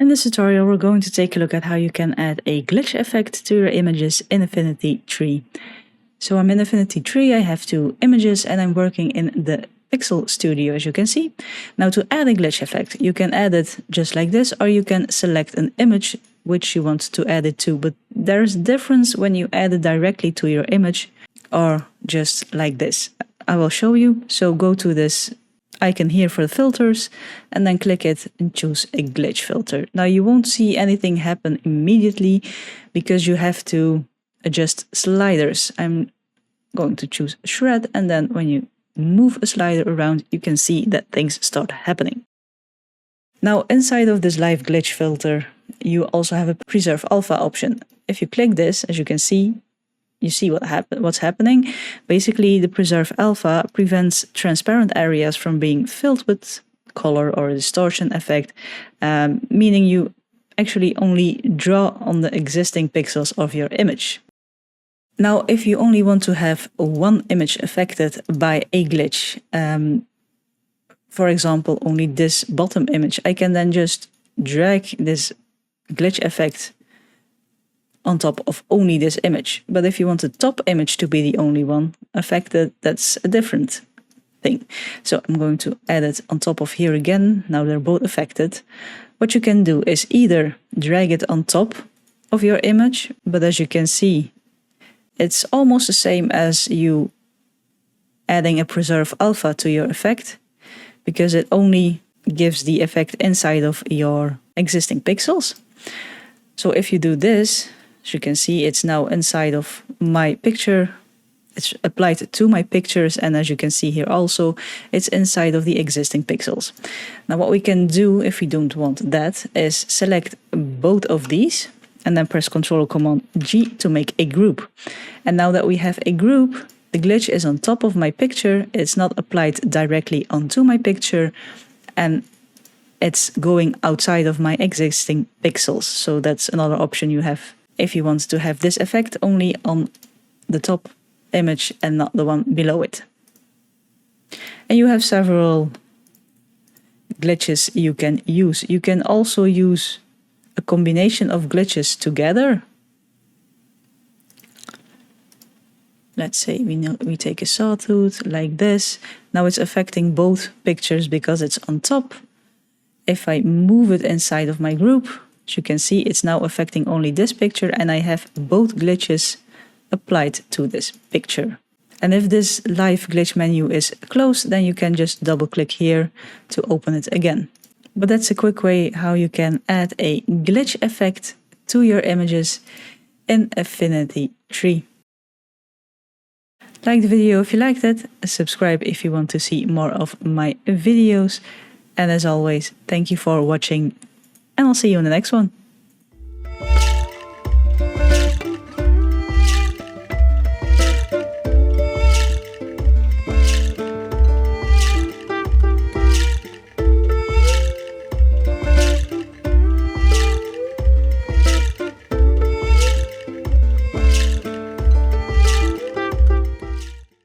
In this tutorial, we're going to take a look at how you can add a glitch effect to your images in Affinity Tree. So I'm in Affinity Tree, I have two images and I'm working in the Pixel Studio, as you can see. Now to add a glitch effect, you can add it just like this, or you can select an image which you want to add it to, but there's a difference when you add it directly to your image or just like this. I will show you. So go to this icon here for the filters and then click it and choose a glitch filter. Now you won't see anything happen immediately because you have to adjust sliders. I'm going to choose shred, and then when you move a slider around you can see that things start happening. Now inside of this live glitch filter you also have a preserve alpha option. If you click this, as you can see, you see what's happening. Basically, the preserve alpha prevents transparent areas from being filled with color or a distortion effect, meaning you actually only draw on the existing pixels of your image. Now, if you only want to have one image affected by a glitch, for example, only this bottom image, I can then just drag this glitch effect on top of only this image. But if you want the top image to be the only one affected, that's a different thing. So I'm going to add it on top of here again. Now they're both affected. What you can do is either drag it on top of your image, but as you can see, it's almost the same as you adding a preserve alpha to your effect, because it only gives the effect inside of your existing pixels. So if you do this, as you can see, it's now inside of my picture. It's applied to my pictures, and as you can see here also, it's inside of the existing pixels. Now what we can do if we don't want that is select both of these and then press Ctrl or Command G to make a group. And now that we have a group, the glitch is on top of my picture, it's not applied directly onto my picture, and it's going outside of my existing pixels. So that's another option you have if you want to have this effect only on the top image and not the one below it. And you have several glitches you can use. You can also use a combination of glitches together. Let's say we take a sawtooth like this. Now it's affecting both pictures because it's on top. If I move it inside of my group, as you can see, it's now affecting only this picture, and I have both glitches applied to this picture. And if this live glitch menu is closed, then you can just double click here to open it again. But that's a quick way how you can add a glitch effect to your images in Affinity Tree. Like the video if you liked it, subscribe if you want to see more of my videos, and as always, thank you for watching, and I'll see you in the next one.